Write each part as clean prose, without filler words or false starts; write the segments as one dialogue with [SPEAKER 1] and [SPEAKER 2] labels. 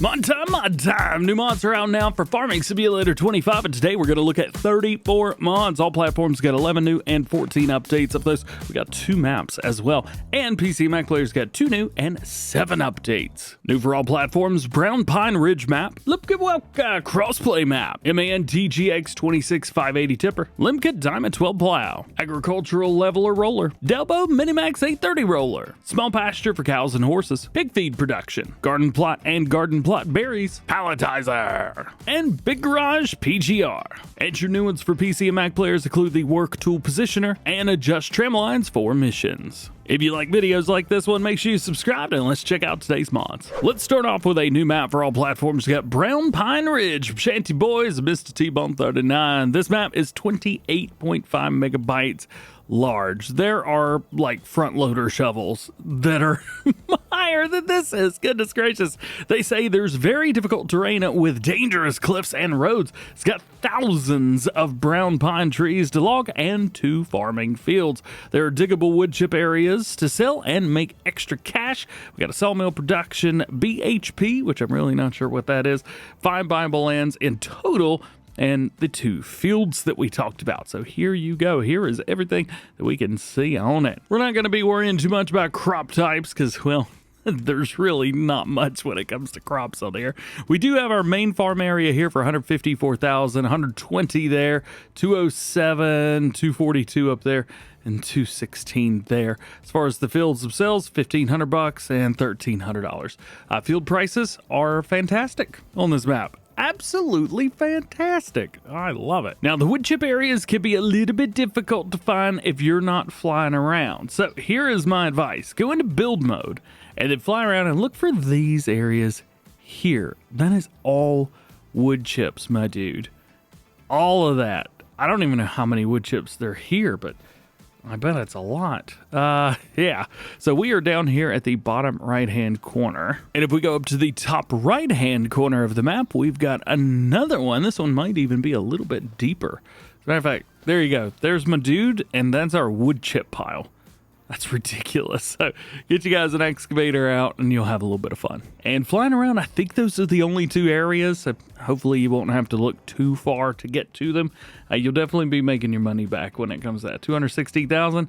[SPEAKER 1] Mod time! New mods are out now for Farming Simulator 25, and today we're going to look at 34 mods. All platforms got 11 new and 14 updates. Of those, we got 2 maps as well, and PC and Mac players got 2 new and 7 updates. New for all platforms: Brown Pine Ridge map, Wielka Crossplay map, MAN DGX 26580 tipper, Lemken Diamant 12 plow, Agricultural Leveler roller, Dalbo MiniMax 830 roller, Small Pasture for cows and horses, Pig feed production, Garden plot and garden plot berries, Palletizer, and Big Garage PGR. And your new ones for PC and Mac players include the Work Tool Positioner and Adjust Tramlines for missions. If you like videos like this one, make sure you subscribe, and let's check out today's mods. Let's start off with a new map for all platforms. We got Brown Pine Ridge, Shanty Boys, Mr. T-Bone 39. This map is 28.5 megabytes large. There are like front loader shovels that are higher than this is. Goodness gracious. They say there's very difficult terrain with dangerous cliffs and roads. It's got thousands of brown pine trees to log and 2 farming fields. There are diggable wood chip areas to sell and make extra cash. We got a sawmill production BHP, which I'm really not sure what that is. 5 buyable lands in total, and the 2 fields that we talked about. So here you go. Here is everything that we can see on it. We're not going to be worrying too much about crop types because, well, there's really not much when it comes to crops on here. We do have our main farm area here for 154,000, 120 there, 207, 242 up there, and 216 there. As far as the fields themselves, $1,500 and $1,300. Field prices are fantastic on this map. Absolutely fantastic. I love it. Now, the wood chip areas can be a little bit difficult to find if you're not flying around. So here is my advice. Go into build mode and then fly around and look for these areas here. That is all wood chips, my dude. All of that. I don't even know how many wood chips there are here, but I bet it's a lot. Yeah. So we are down here at the bottom right-hand corner. And if we go up to the top right-hand corner of the map, we've got another one. This one might even be a little bit deeper. As a matter of fact, there you go. There's my dude, and that's our wood chip pile. That's ridiculous. So get you guys an excavator out and you'll have a little bit of fun. And flying around, I think those are the only 2 areas. So hopefully you won't have to look too far to get to them. You'll definitely be making your money back when it comes to that. 260,000.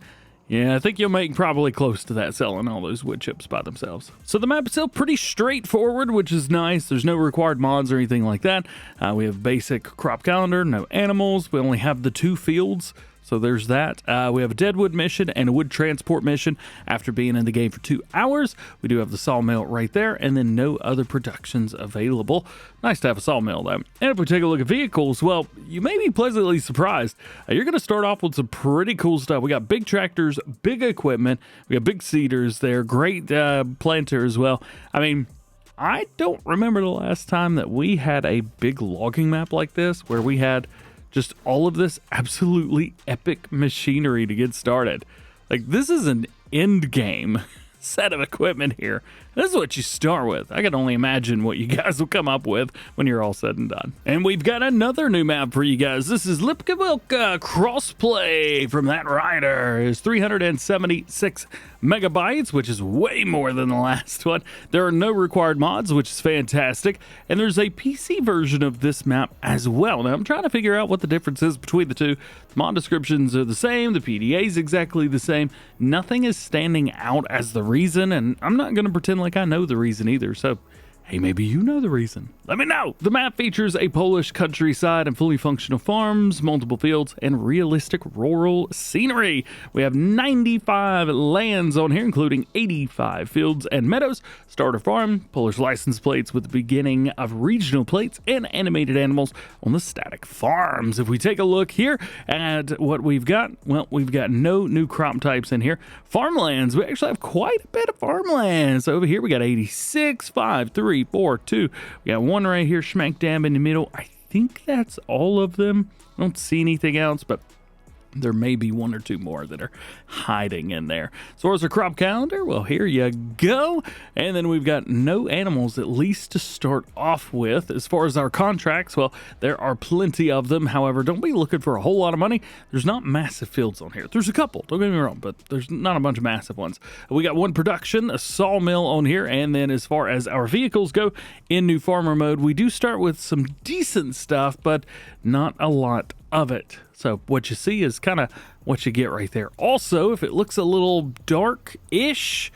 [SPEAKER 1] Yeah, I think you'll make probably close to that selling all those wood chips by themselves. So the map is still pretty straightforward, which is nice. There's no required mods or anything like that. We have basic crop calendar, no animals. We only have the 2 fields. So there's that. We have a deadwood mission and a wood transport mission after being in the game for 2 hours. We do have the sawmill right there, and then no other productions available. Nice to have a sawmill, though. And if we take a look at vehicles, well, you may be pleasantly surprised. You're going to start off with some pretty cool stuff. We got big tractors, big equipment. We got big seeders there, great planter as well. I mean, I don't remember the last time that we had a big logging map like this where we had just all of this absolutely epic machinery to get started. Like, this is an end game set of equipment here. This is what you start with. I can only imagine what you guys will come up with when you're all said and done. And we've got another new map for you guys. This is Wielka Crossplay from that rider. It's 376 megabytes, which is way more than the last one. There are no required mods, which is fantastic. And there's a PC version of this map as well. Now, I'm trying to figure out what the difference is between the 2. The mod descriptions are the same. The PDA is exactly the same. Nothing is standing out as the reason, and I'm not going to pretend like I know the reason either. So, hey, maybe you know the reason. Let me know. The map features a Polish countryside and fully functional farms, multiple fields, and realistic rural scenery. We have 95 lands on here, including 85 fields and meadows, starter farm, Polish license plates with the beginning of regional plates, and animated animals on the static farms. If we take a look here at what we've got, well, we've got no new crop types in here. Farmlands, we actually have quite a bit of farmlands. Over here, we got 86, 5, 3, 4, 2. We got one right here smack dab in the middle. I think that's all of them. I don't see anything else, but There may be one or two more that are hiding in there. As far as our crop calendar, well, here you go. And then we've got no animals, at least to start off with. As far as our contracts, well, there are plenty of them. However, don't be looking for a whole lot of money. There's not massive fields on here. There's a couple, don't get me wrong, but there's not a bunch of massive ones. We got one production, a sawmill on here. And then as far as our vehicles go in new farmer mode, we do start with some decent stuff, but not a lot of it. So what you see is kind of what you get right there. Also, if it looks a little dark-ish,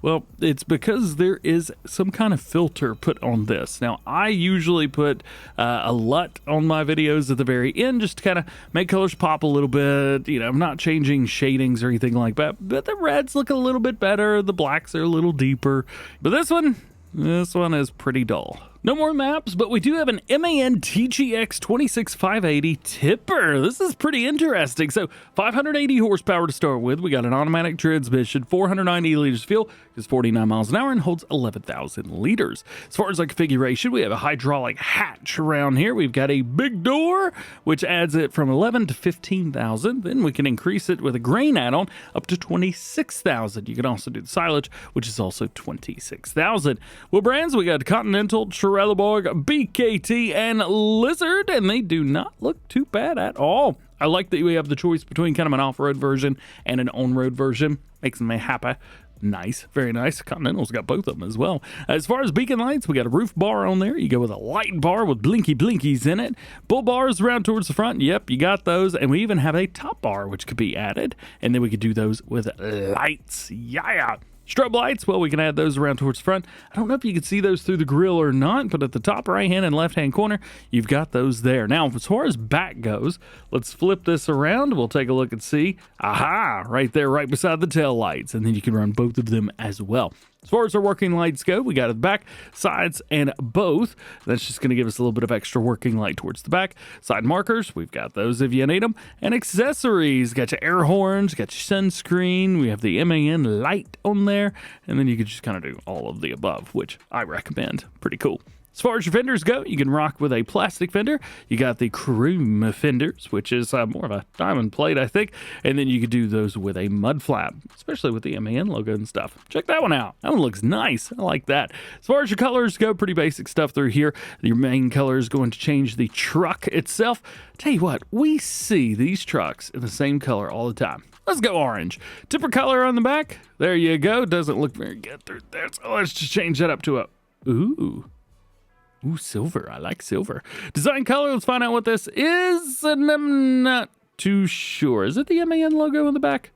[SPEAKER 1] well, it's because there is some kind of filter put on this. Now, I usually put a LUT on my videos at the very end just to kind of make colors pop a little bit. You know, I'm not changing shadings or anything like that, but the reds look a little bit better. The blacks are a little deeper. But this one is pretty dull. No more maps, but we do have an MAN TGX 26580 tipper. This is pretty interesting. So 580 horsepower to start with. We got an automatic transmission, 490 liters of fuel, is 49 miles an hour, and holds 11,000 liters. As far as our configuration, we have a hydraulic hatch around here. We've got a big door, which adds it from 11 to 15,000. Then we can increase it with a grain add-on up to 26,000. You can also do the silage, which is also 26,000. Well, brands, we got Continental, Trelleborg, BKT, and Lizard, and they do not look too bad at all. I like that we have the choice between kind of an off-road version and an on-road version. Makes me happy. Nice, very nice. Continental's got both of them as well. As far as beacon lights, we got a roof bar on there. You go with a light bar with blinky blinkies in it. Bull bars around towards the front. Yep, you got those. And we even have a top bar, which could be added. And then we could do those with lights. Yeah. Strobe lights, well, we can add those around towards the front. I don't know if you can see those through the grill or not, but at the top right-hand and left-hand corner, you've got those there. Now, as far as back goes, let's flip this around. We'll take a look and see. Aha! Right there, right beside the tail lights. And then you can run both of them as well. As far as our working lights go, we got it back, sides, and both. That's just going to give us a little bit of extra working light towards the back. Side markers, we've got those if you need them. And accessories, got your air horns, got your sunscreen. We have the MAN light on there. And then you can just kind of do all of the above, which I recommend. Pretty cool. As far as your fenders go, you can rock with a plastic fender. You got the chrome fenders, which is more of a diamond plate, I think. And then you could do those with a mud flap, especially with the MAN logo and stuff. Check that one out. That one looks nice. I like that. As far as your colors go, pretty basic stuff through here. Your main color is going to change the truck itself. Tell you what, we see these trucks in the same color all the time. Let's go orange. Tipper color on the back. There you go. Doesn't look very good through there. So let's just change that up to a Ooh, silver. I like silver. Design color. Let's find out what this is. And I'm not too sure. Is it the MAN logo on the back?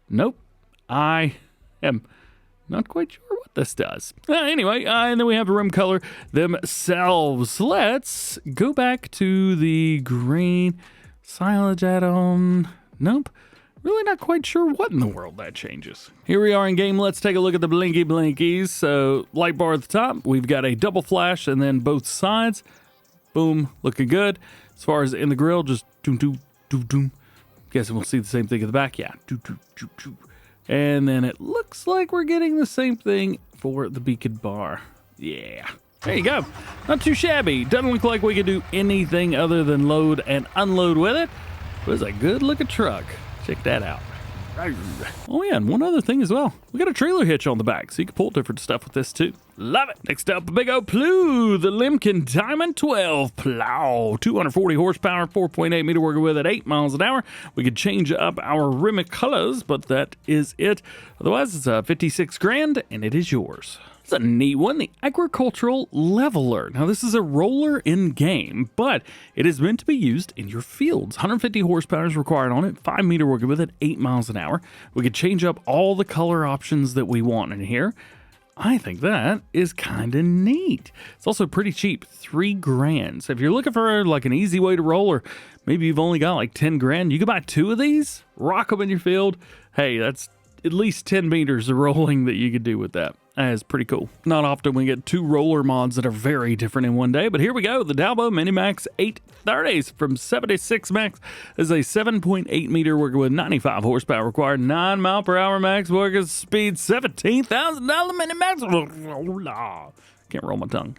[SPEAKER 1] Nope. I am not quite sure what this does. Anyway, and then we have a rim color themselves. Let's go back to the green silage add-on. Nope. Really not quite sure what in the world that changes. Here we are in game. Let's take a look at the blinky blinkies. So light bar at the top. We've got a double flash and then both sides. Boom, looking good. As far as in the grill, just doom, doom, doom, doom. Guessing we'll see the same thing at the back. Yeah, doom, doom, doom, doom. And then it looks like we're getting the same thing for the beacon bar. Yeah. There you go. Not too shabby. Doesn't look like we could do anything other than load and unload with it. But it's a good looking truck. Check that out. Oh yeah, and one other thing as well. We got a trailer hitch on the back, so you can pull different stuff with this too. Love it. Next up, a big old Plow, the Lemken Diamant 12 plow. 240 horsepower, 4.8 meter working with at 8 miles an hour. We could change up our rim colors, but that is it. Otherwise, it's a 56 grand, and it is yours. It's a neat one, the Agricultural Leveler. Now, this is a roller in-game, but it is meant to be used in your fields. 150 horsepower is required on it, 5 meter working with at 8 miles an hour. We could change up all the color options that we want in here. I think that is kind of neat. It's also pretty cheap, 3 grand. So if you're looking for like an easy way to roll, or maybe you've only got like 10 grand, you could buy 2 of these, rock them in your field. Hey, that's at least 10 meters of rolling that you could do with that. That is pretty cool. Not often we get 2 roller mods that are very different in one day, but here we go. The Dalbo MiniMax 830s from 76 max is a 7.8 meter working with 95 horsepower required, 9 mile per hour max working speed, $17,000 MiniMax. Can't roll my tongue.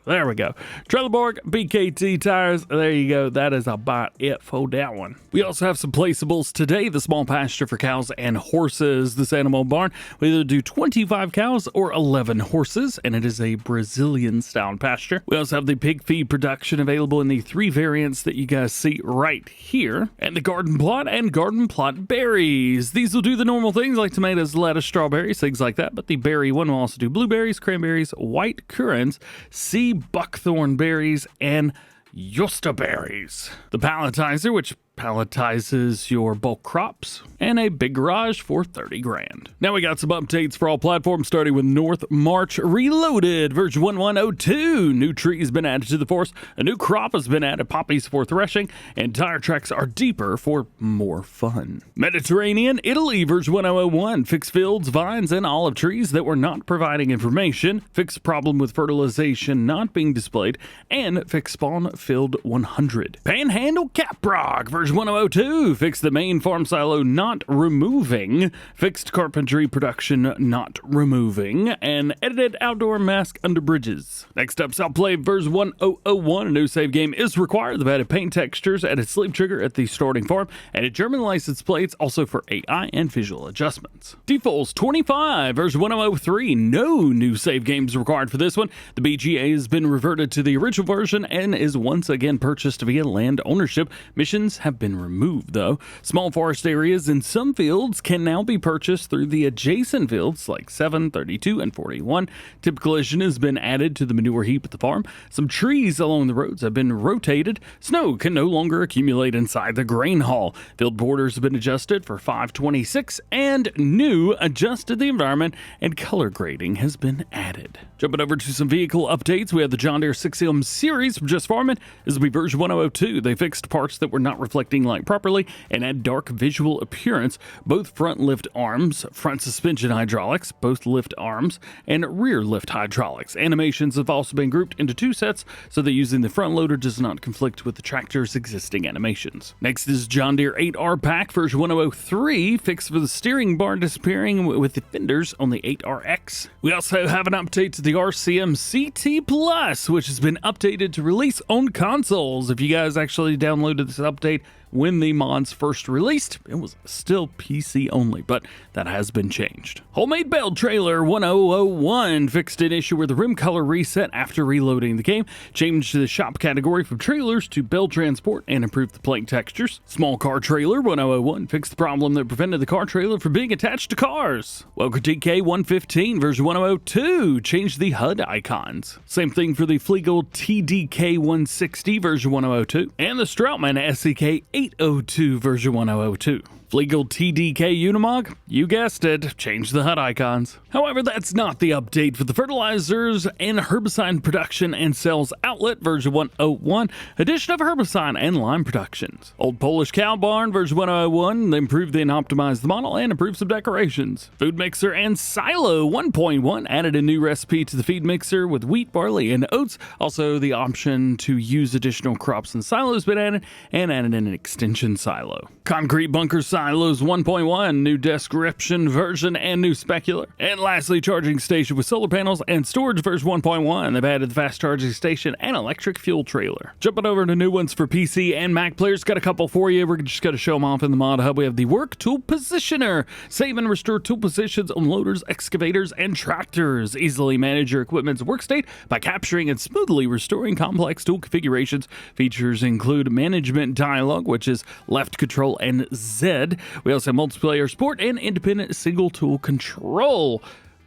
[SPEAKER 1] There we go. Trelleborg BKT tires. There you go. That is about it for that one. We also have some placeables today. The small pasture for cows and horses. This animal barn, we either do 25 cows or 11 horses, and it is a Brazilian style pasture. We also have the pig feed production available in the 3 variants that you guys see right here, and the garden plot and garden plot berries. These will do the normal things like tomatoes, lettuce, strawberries, things like that, but the berry one will also do blueberries, cranberries, white currants, sea buckthorn berries, and Josta berries. The Palletizer, which palletizes your bulk crops, and a big garage for 30 grand. Now we got some updates for all platforms, starting with North March Reloaded, version 1102. New tree has been added to the forest, a new crop has been added, poppies for threshing, and tire tracks are deeper for more fun. Mediterranean Italy, version 1001. Fix fields, vines, and olive trees that were not providing information, fix problem with fertilization not being displayed, and fix spawn field 100. Panhandle Caprock, version 1002. Fix the main farm silo not removing, fixed carpentry production not removing, and edited outdoor mask under bridges. Next up, Southplay version 1001. A new save game is required. They've added paint textures, added sleep trigger at the starting farm, added German license plates also for AI and visual adjustments. Defaults 25 version 1003. No new save games required for this one. The BGA has been reverted to the original version and is once again purchased via land ownership. Missions have been removed though. Small forest areas in some fields can now be purchased through the adjacent fields like 7, 32, and 41. Tip collision has been added to the manure heap at the farm. Some trees along the roads have been rotated. Snow can no longer accumulate inside the grain haul. Field borders have been adjusted for 526, and new adjusted the environment and color grading has been added. Jumping over to some vehicle updates, we have the John Deere 6M series from Just Farming. This will be version 1002. They fixed parts that were not reflecting light properly and add dark visual appearance. Both front lift arms, front suspension hydraulics, both lift arms, and rear lift hydraulics. Animations have also been grouped into 2 sets so that using the front loader does not conflict with the tractor's existing animations. Next is John Deere 8R pack version 1003, fix for the steering bar disappearing with the fenders on the 8RX. We also have an update to the RCM CT Plus, which has been updated to release on consoles. If you guys actually downloaded this update when the mods first released, it was still PC only, but that has been changed. Homemade Bell Trailer 1001 fixed an issue where the rim color reset after reloading the game, changed the shop category from trailers to bell transport, and improved the plank textures. Small Car Trailer 1001 fixed the problem that prevented the car trailer from being attached to cars. Wielka TK 115 version 1002 changed the HUD icons. Same thing for the Flegel TDK 160 version 1002 and the Strautmann SEK 802 version 1002. Flegel TDK Unimog, you guessed it, changed the HUD icons. However, that's not the update for the fertilizers and herbicide production and sales outlet version 101, addition of herbicide and lime productions. Old Polish Cow Barn version 101, they improved and optimized the model and improved some decorations. Food mixer and silo 1.1 added a new recipe to the feed mixer with wheat, barley, and oats. Also, the option to use additional crops in silos has been added, and added in an extension silo. Concrete bunker silos 1.1, new description version and new specular. And lastly, charging station with solar panels and storage version 1.1. They've added the fast charging station and electric fuel trailer. Jumping over to new ones for PC and Mac players, got a couple for you. We're just going to show them off in the mod hub. We have the Work Tool Positioner. Save and restore tool positions on loaders, excavators, and tractors. Easily manage your equipment's work state by capturing and smoothly restoring complex tool configurations. Features include management dialog, which is left control and Z. We also have multiplayer support and independent single tool control.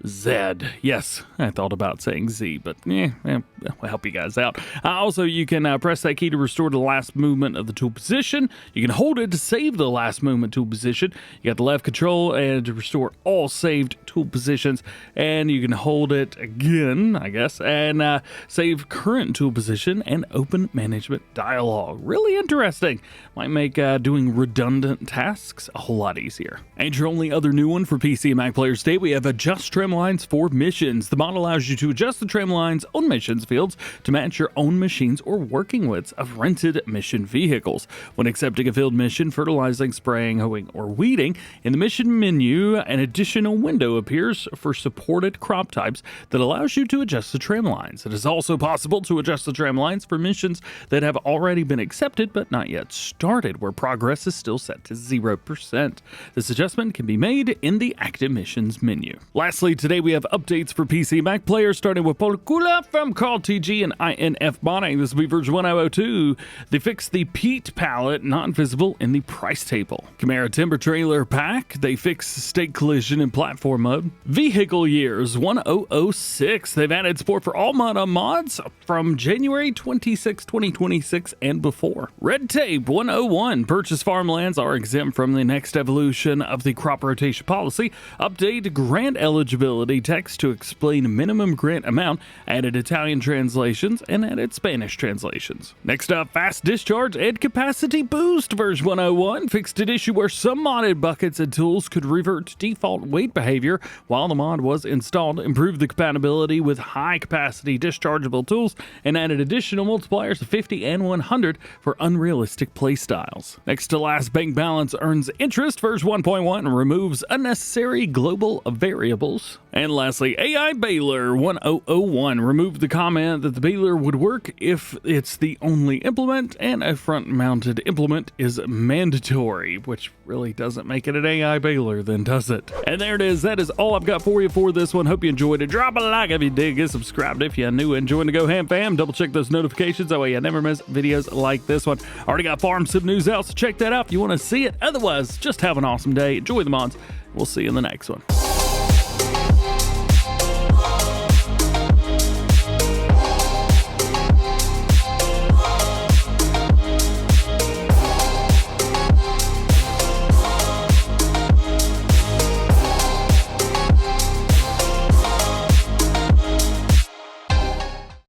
[SPEAKER 1] Z. Yes, I thought about saying Z, but we'll help you guys out. Also, you can press that key to restore the last movement of the tool position. You can hold it to save the last movement tool position. You got the left control and to restore all saved tool positions, and you can hold it again, I guess, and save current tool position and open management dialog. Really interesting. Might make doing redundant tasks a whole lot easier. And your only other new one for PC and Mac players today, we have Adjust Trim Tramlines for missions. The mod allows you to adjust the Tramlines on missions fields to match your own machines or working widths of rented mission vehicles. When accepting a field mission, fertilizing, spraying, hoeing, or weeding, in the mission menu, an additional window appears for supported crop types that allows you to adjust the Tramlines. It is also possible to adjust the Tramlines for missions that have already been accepted but not yet started, where progress is still set to 0%. This adjustment can be made in the active missions menu. Lastly, today we have updates for PC Mac players, starting with Polkula from Carl TG and INF Bonding. This will be version 1.002. They fixed the Pete pallet not visible in the price table. Camara Timber Trailer Pack, they fixed stake collision in platform mode. Vehicle Years 1006, they've added support for all mods from January 26, 2026 and before. Red Tape 101, purchase farmlands are exempt from the next evolution of the crop rotation policy. Update grant eligibility text to explain minimum grant amount, added Italian translations, and added Spanish translations. Next up, Fast Discharge and Capacity Boost version 101, fixed an issue where some modded buckets and tools could revert to default weight behavior while the mod was installed, improved the compatibility with high capacity dischargeable tools, and added additional multipliers of 50 and 100 for unrealistic playstyles. Next to last, Bank Balance Earns Interest version 1.1 removes unnecessary global variables. And lastly, AI Baler 1001 removed the comment that the baler would work if it's the only implement and a front-mounted implement is mandatory, which really doesn't make it an AI baler then, does it? And there it is. That is all I've got for you for this one. Hope you enjoyed it. Drop a like if you did. Get subscribed if you're new and join the DjGoHam fam. Double check those notifications. That way you never miss videos like this one. Already got Farm Sim news out, so check that out if you want to see it. Otherwise, just have an awesome day. Enjoy the mods. We'll see you in the next one.